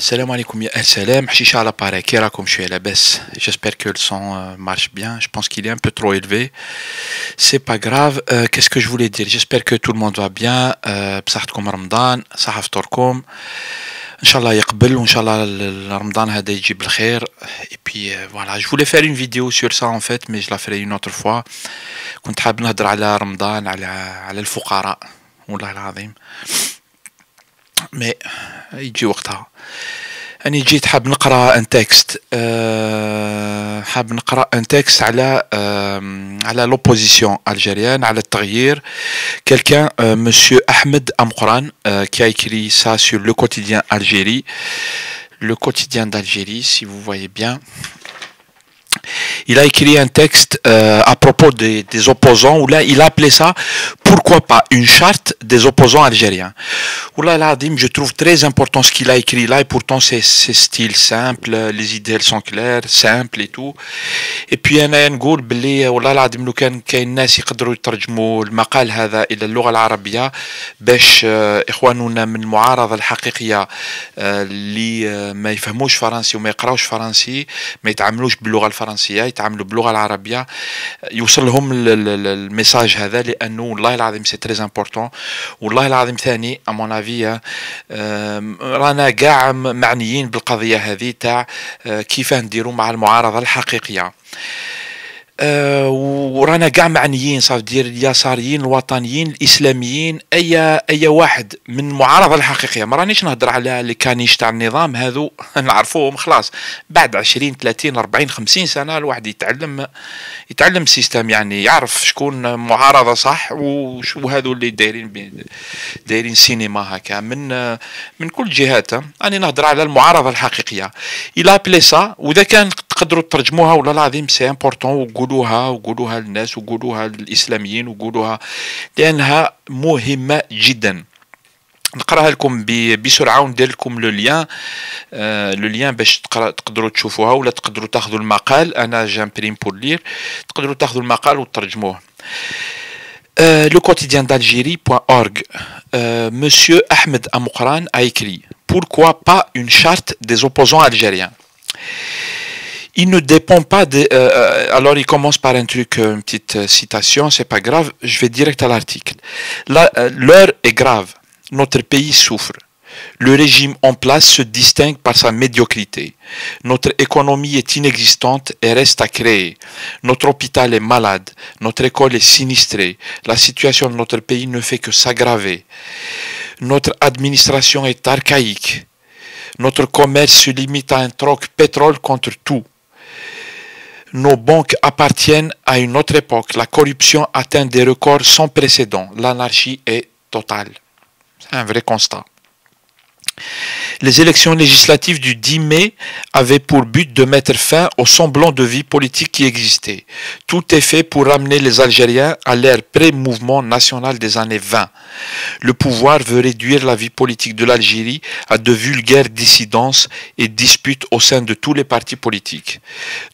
Salam alaikum ya salam, Hashisha à l'appareil, qui raconte je suis à la baisse. J'espère que le son marche bien. Je pense qu'il est un peu trop élevé. C'est pas grave. Qu'est-ce que je voulais dire? J'espère que tout le monde va bien. بصحتكم رمضان صحة فطوركم ان شاء الله يقبل وان شاء الله رمضان هذا يجيب الخير. Et puis voilà, je voulais faire une vidéo sur ça en fait, mais je la ferai une autre fois. كنت حاب نهضر على رمضان على الفقراء والله العظيم. مي يجي وقتها. أنا جيت حاب نقرأ ان تكست حاب نقرأ ان تكست على l'opposition algérienne, على التغيير. Quelqu'un, monsieur Ahmed Amqran, qui a écrit ça sur le quotidien Algérie. Le quotidien d'Algérie, si vous voyez bien. Il a écrit un texte à propos des opposants, où là il a appelé ça pourquoi pas une charte des opposants algériens. Oula l'Adim, je trouve très important ce qu'il a écrit là, et pourtant c'est style simple, les idées elles sont claires, simples et tout. Et puis انا نقول باللي والله العظيم لو كاين ناس يقدروا يترجموا المقال هذا الى اللغه العربيه باش اخواننا من المعارضه الحقيقيه اللي ما يفهموش فرنسي وما يقراوش فرنسي، ما يتعاملوش باللغه الفرنسيه، يتعاملوا باللغه العربيه، يوصل لهم الميساج هذا، لانه والله العظيم سي تري امبورطون. والله العظيم ثاني امون افي رانا كاع معنيين بالقضيه هذه تاع كيف نديروا مع المعارضه الحقيقيه. ورانا كاع معنيين صافي دير اليساريين الوطنيين الاسلاميين، اي واحد من المعارضه الحقيقيه. ما رانيش نهضر على اللي كانيش تاع النظام، هذو نعرفوهم خلاص. بعد 20 30 40 50 سنه الواحد يتعلم السيستم، يعني يعرف شكون معارضه صح وهذو اللي دايرين سينما هكا من كل جهات. راني نهضر على المعارضه الحقيقيه. الى ابلي سا، واذا كان تقدروا ترجموها والله العظيم سي امبورطون، وقولوها للناس وقولوها للاسلاميين وقولوها، لانها مهمه جدا. نقراها لكم بسرعه وندير لكم لو ليان باش تقدروا تشوفوها، ولا تقدروا تاخذوا المقال. انا جامبريم بور لير، تقدروا تاخذوا المقال وترجموه. Le quotidien d'Algérie.org, monsieur Ahmed Amqran a écrit pourquoi pas une charte des opposants algériens. Il ne dépend pas de... alors il commence par un truc, une petite citation, c'est pas grave, je vais direct à l'article. L'heure est grave, notre pays souffre. Le régime en place se distingue par sa médiocrité. Notre économie est inexistante et reste à créer. Notre hôpital est malade, notre école est sinistrée. La situation de notre pays ne fait que s'aggraver. Notre administration est archaïque. Notre commerce se limite à un troc pétrole contre tout. Nos banques appartiennent à une autre époque. La corruption atteint des records sans précédent. L'anarchie est totale. C'est un vrai constat. Les élections législatives du 10 mai avaient pour but de mettre fin au semblant de vie politique qui existait. Tout est fait pour ramener les Algériens à l'ère pré-mouvement national des années 20. Le pouvoir veut réduire la vie politique de l'Algérie à de vulgaires dissidences et disputes au sein de tous les partis politiques.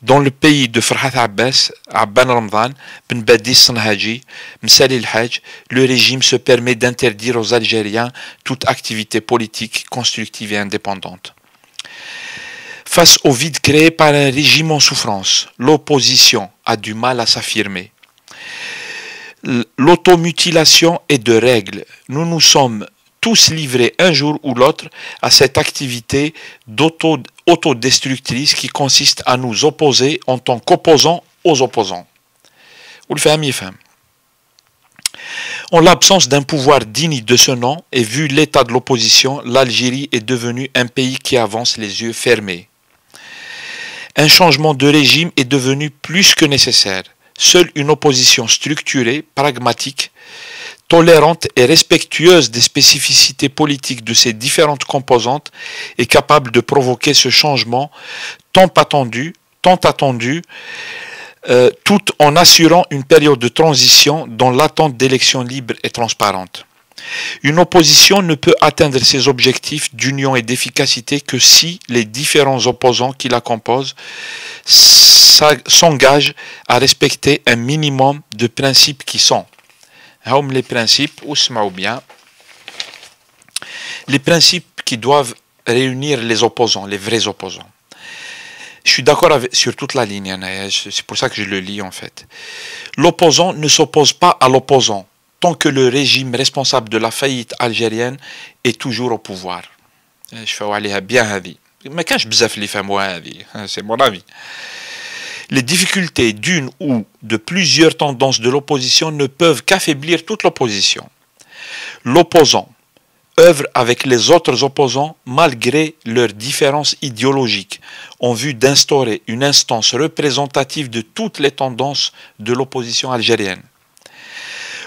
Dans le pays de Farhat Abbas, Abban Ramdan, Ben Badi Sanhaji, Msali El-Hajj, le régime se permet d'interdire aux Algériens toute activité politique constructive et indépendante. Face au vide créé par un régime en souffrance, l'opposition a du mal à s'affirmer. L'automutilation est de règle. Nous nous sommes tous livrés un jour ou l'autre à cette activité autodestructrice qui consiste à nous opposer en tant qu'opposants aux opposants. Ou le famille femme. En l'absence d'un pouvoir digne de ce nom et vu l'état de l'opposition, l'Algérie est devenue un pays qui avance les yeux fermés. Un changement de régime est devenu plus que nécessaire. Seule une opposition structurée, pragmatique, tolérante et respectueuse des spécificités politiques de ses différentes composantes est capable de provoquer ce changement tant attendu, tout en assurant une période de transition dans l'attente d'élections libres et transparentes. Une opposition ne peut atteindre ses objectifs d'union et d'efficacité que si les différents opposants qui la composent s'engagent à respecter un minimum de principes qui sont les principes, ou bien, les principes qui doivent réunir les opposants, les vrais opposants. Je suis d'accord sur toute la ligne, c'est pour ça que je le lis en fait. L'opposant ne s'oppose pas à l'opposant tant que le régime responsable de la faillite algérienne est toujours au pouvoir. Je fais bien mais quand je bzaf les femmes, c'est mon avis. Les difficultés d'une ou de plusieurs tendances de l'opposition ne peuvent qu'affaiblir toute l'opposition. L'opposant œuvre avec les autres opposants malgré leurs différences idéologiques en vue d'instaurer une instance représentative de toutes les tendances de l'opposition algérienne.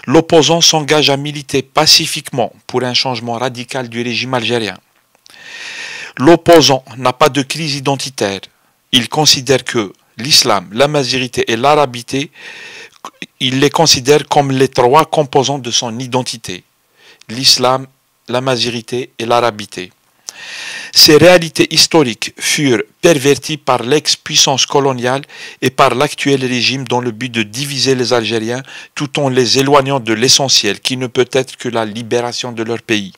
L'opposant s'engage à militer pacifiquement pour un changement radical du régime algérien. L'opposant n'a pas de crise identitaire. Il considère que l'islam, la mazirité et l'arabité, il les considère comme les trois composants de son identité. L'islam, la mazirité et l'arabité. Ces réalités historiques furent perverties par l'ex-puissance coloniale et par l'actuel régime dans le but de diviser les Algériens tout en les éloignant de l'essentiel qui ne peut être que la libération de leur pays.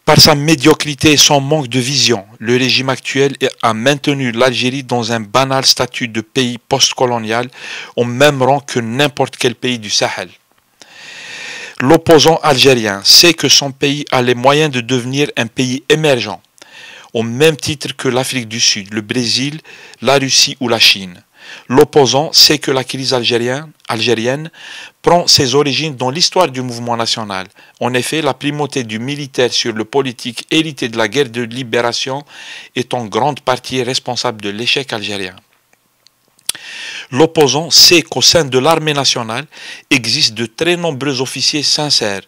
Par sa médiocrité et son manque de vision, le régime actuel a maintenu l'Algérie dans un banal statut de pays post-colonial au même rang que n'importe quel pays du Sahel. L'opposant algérien sait que son pays a les moyens de devenir un pays émergent, au même titre que l'Afrique du Sud, le Brésil, la Russie ou la Chine. L'opposant sait que la crise algérienne prend ses origines dans l'histoire du mouvement national. En effet, la primauté du militaire sur le politique hérité de la guerre de libération est en grande partie responsable de l'échec algérien. L'opposant sait qu'au sein de l'armée nationale existent de très nombreux officiers sincères,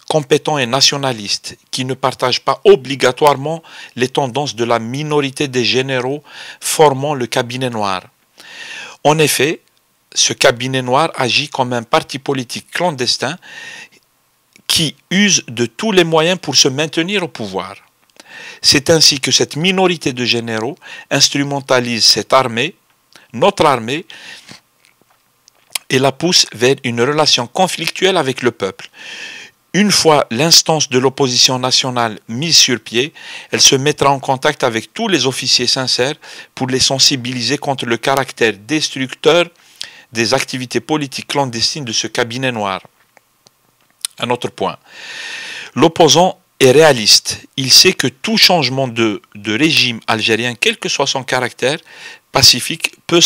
compétents et nationalistes qui ne partagent pas obligatoirement les tendances de la minorité des généraux formant le cabinet noir. En effet, ce cabinet noir agit comme un parti politique clandestin qui use de tous les moyens pour se maintenir au pouvoir. C'est ainsi que cette minorité de généraux instrumentalise cette armée, notre armée, et la pousse vers une relation conflictuelle avec le peuple. Une fois l'instance de l'opposition nationale mise sur pied, elle se mettra en contact avec tous les officiers sincères pour les sensibiliser contre le caractère destructeur des activités politiques clandestines de ce cabinet noir. Un autre point. L'opposant est réaliste. Il sait que tout changement de régime algérien, quel que soit son caractère pacifique, peut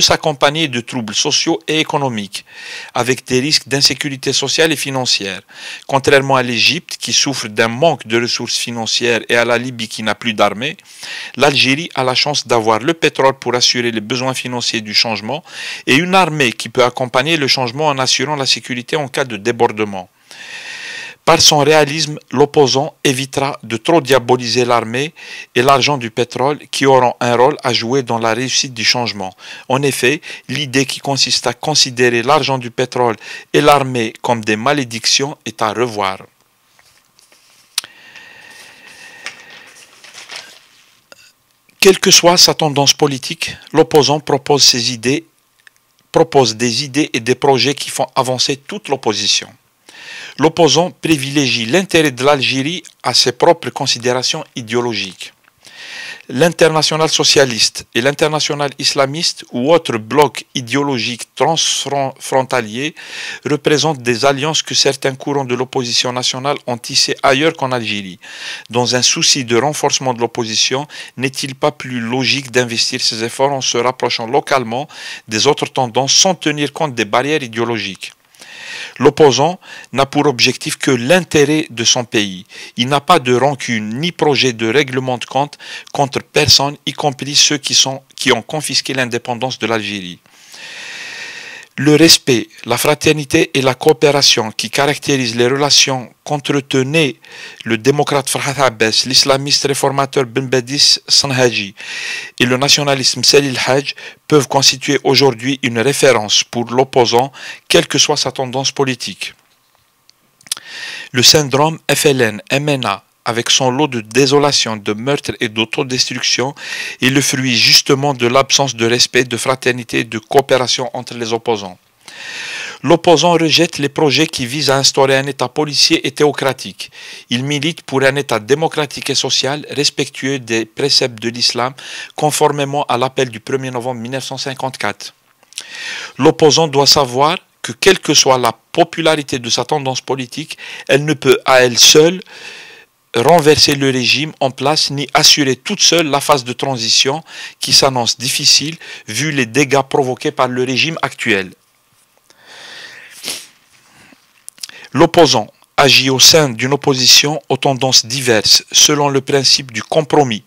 s'accompagner de troubles sociaux et économiques, avec des risques d'insécurité sociale et financière. Contrairement à l'Égypte, qui souffre d'un manque de ressources financières, et à la Libye, qui n'a plus d'armée, l'Algérie a la chance d'avoir le pétrole pour assurer les besoins financiers du changement, et une armée qui peut accompagner le changement en assurant la sécurité en cas de débordement. Par son réalisme, l'opposant évitera de trop diaboliser l'armée et l'argent du pétrole qui auront un rôle à jouer dans la réussite du changement. En effet, l'idée qui consiste à considérer l'argent du pétrole et l'armée comme des malédictions est à revoir. Quelle que soit sa tendance politique, l'opposant propose des idées et des projets qui font avancer toute l'opposition. L'opposant privilégie l'intérêt de l'Algérie à ses propres considérations idéologiques. L'international socialiste et l'international islamiste ou autres blocs idéologiques transfrontaliers représentent des alliances que certains courants de l'opposition nationale ont tissées ailleurs qu'en Algérie. Dans un souci de renforcement de l'opposition, n'est-il pas plus logique d'investir ses efforts en se rapprochant localement des autres tendances sans tenir compte des barrières idéologiques ? L'opposant n'a pour objectif que l'intérêt de son pays. Il n'a pas de rancune ni projet de règlement de compte contre personne, y compris ceux qui ont confisqué l'indépendance de l'Algérie. Le respect, la fraternité et la coopération qui caractérisent les relations qu'entretenaient le démocrate Farhat Abbas, l'islamiste réformateur Ben Badis Sanhaji et le nationaliste Msalih El-Hajj peuvent constituer aujourd'hui une référence pour l'opposant, quelle que soit sa tendance politique. Le syndrome FLN-MNA, avec son lot de désolation, de meurtres et d'autodestruction, est le fruit justement de l'absence de respect, de fraternité et de coopération entre les opposants. L'opposant rejette les projets qui visent à instaurer un État policier et théocratique. Il milite pour un État démocratique et social, respectueux des préceptes de l'islam, conformément à l'appel du 1er novembre 1954. L'opposant doit savoir que quelle que soit la popularité de sa tendance politique, elle ne peut à elle seule renverser le régime en place ni assurer toute seule la phase de transition qui s'annonce difficile vu les dégâts provoqués par le régime actuel. L'opposant agit au sein d'une opposition aux tendances diverses selon le principe du compromis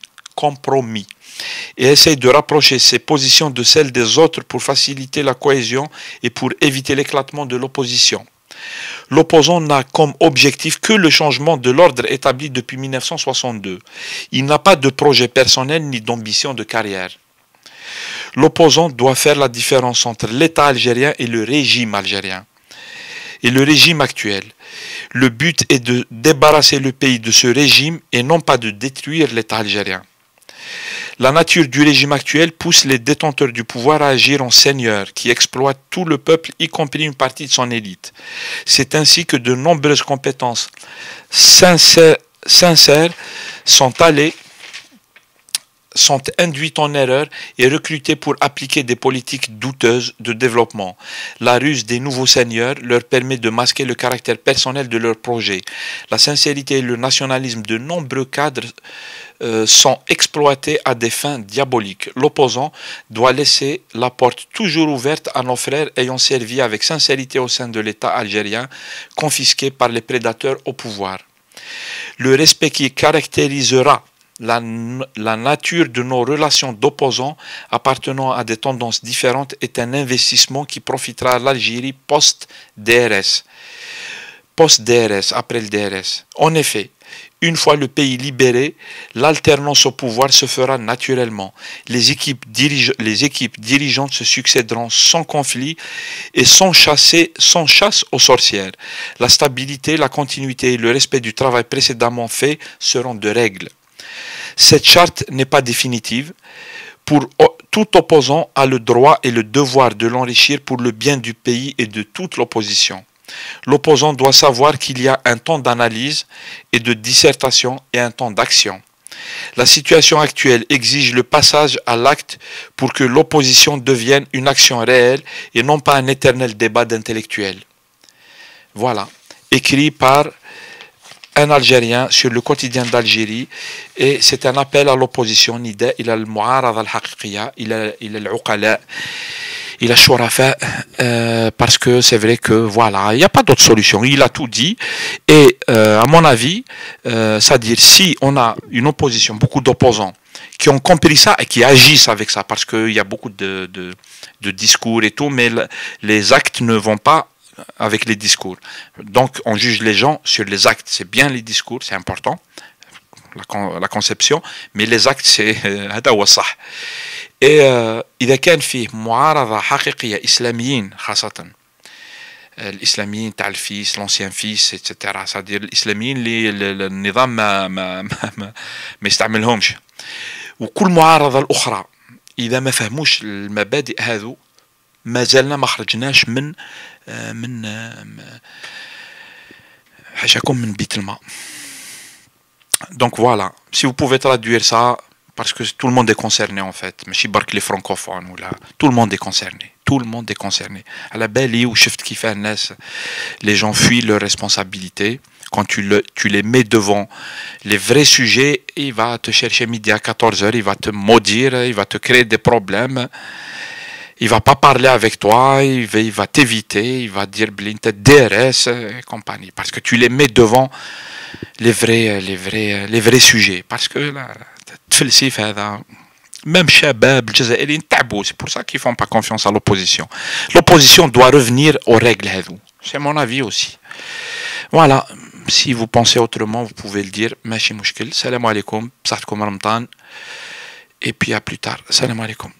et essaye de rapprocher ses positions de celles des autres pour faciliter la cohésion et pour éviter l'éclatement de l'opposition. L'opposant n'a comme objectif que le changement de l'ordre établi depuis 1962. Il n'a pas de projet personnel ni d'ambition de carrière. L'opposant doit faire la différence entre l'État algérien et le régime algérien. Et le régime actuel. Le but est de débarrasser le pays de ce régime et non pas de détruire l'État algérien. La nature du régime actuel pousse les détenteurs du pouvoir à agir en seigneurs qui exploitent tout le peuple, y compris une partie de son élite. C'est ainsi que de nombreuses compétences sincères sont induites en erreur et recrutées pour appliquer des politiques douteuses de développement. La ruse des nouveaux seigneurs leur permet de masquer le caractère personnel de leur projet. La sincérité et le nationalisme de nombreux cadres sont exploités à des fins diaboliques. L'opposant doit laisser la porte toujours ouverte à nos frères ayant servi avec sincérité au sein de l'État algérien, confisqué par les prédateurs au pouvoir. Le respect qui caractérisera la nature de nos relations d'opposants appartenant à des tendances différentes est un investissement qui profitera à l'Algérie post-DRS, après le DRS. En effet, une fois le pays libéré, l'alternance au pouvoir se fera naturellement. Les équipes dirigeantes se succéderont sans conflit et sans chasse aux sorcières. La stabilité, la continuité et le respect du travail précédemment fait seront de règle. Cette charte n'est pas définitive. Tout opposant a le droit et le devoir de l'enrichir pour le bien du pays et de toute l'opposition. L'opposant doit savoir qu'il y a un temps d'analyse et de dissertation et un temps d'action. La situation actuelle exige le passage à l'acte pour que l'opposition devienne une action réelle et non pas un éternel débat d'intellectuels. Voilà, écrit par un Algérien sur le quotidien d'Algérie, et c'est un appel à l'opposition, nida ila al-mu'arada al-haqiqiyya, ila al-uqala, ila al-shurafa, parce que c'est vrai que voilà, il n'y a pas d'autre solution, il a tout dit, et à mon avis, c'est-à-dire si on a une opposition, beaucoup d'opposants, qui ont compris ça et qui agissent avec ça, parce qu'il y a beaucoup de discours et tout, mais les actes ne vont pas avec les discours. Donc on juge les gens sur les actes. C'est bien les discours, c'est important, la conception, mais les actes c'est هذا هو الصح. Et إذا كان فيه معارضة حقيقية إسلاميين خاصة الإسلاميين تاع الفيس l'ancien fils etc. c'est-à-dire الإسلاميين اللي النظام ما يستعملهمش، وكل معارضة الأخرى إذا ما فهموش المبادئ هذو ما زلنا ما خرجناش من حاشاكم من بيت الماء. Donc voilà, si vous pouvez traduire ça, parce que tout le monde est concerné en fait, ماشي برك les francophones ou là, tout le monde est concerné, tout le monde est concerné. على بالي وشفت كيفاه الناس les gens fuient leurs responsabilités. Quand tu les mets devant les vrais sujets, il va te chercher midi à 14h, il va te maudire, il va te créer des problèmes. Il va pas parler avec toi, il va t'éviter, il va dire Blint DRS et compagnie, parce que tu les mets devant les vrais sujets. Parce que là, même Shabab, c'est pour ça qu'ils font pas confiance à l'opposition. L'opposition doit revenir aux règles. C'est mon avis aussi. Voilà, si vous pensez autrement, vous pouvez le dire. Machi mouchkil. Salam alaikum, bsahtkoum Ramadan. Et puis à plus tard. Salam alaikum.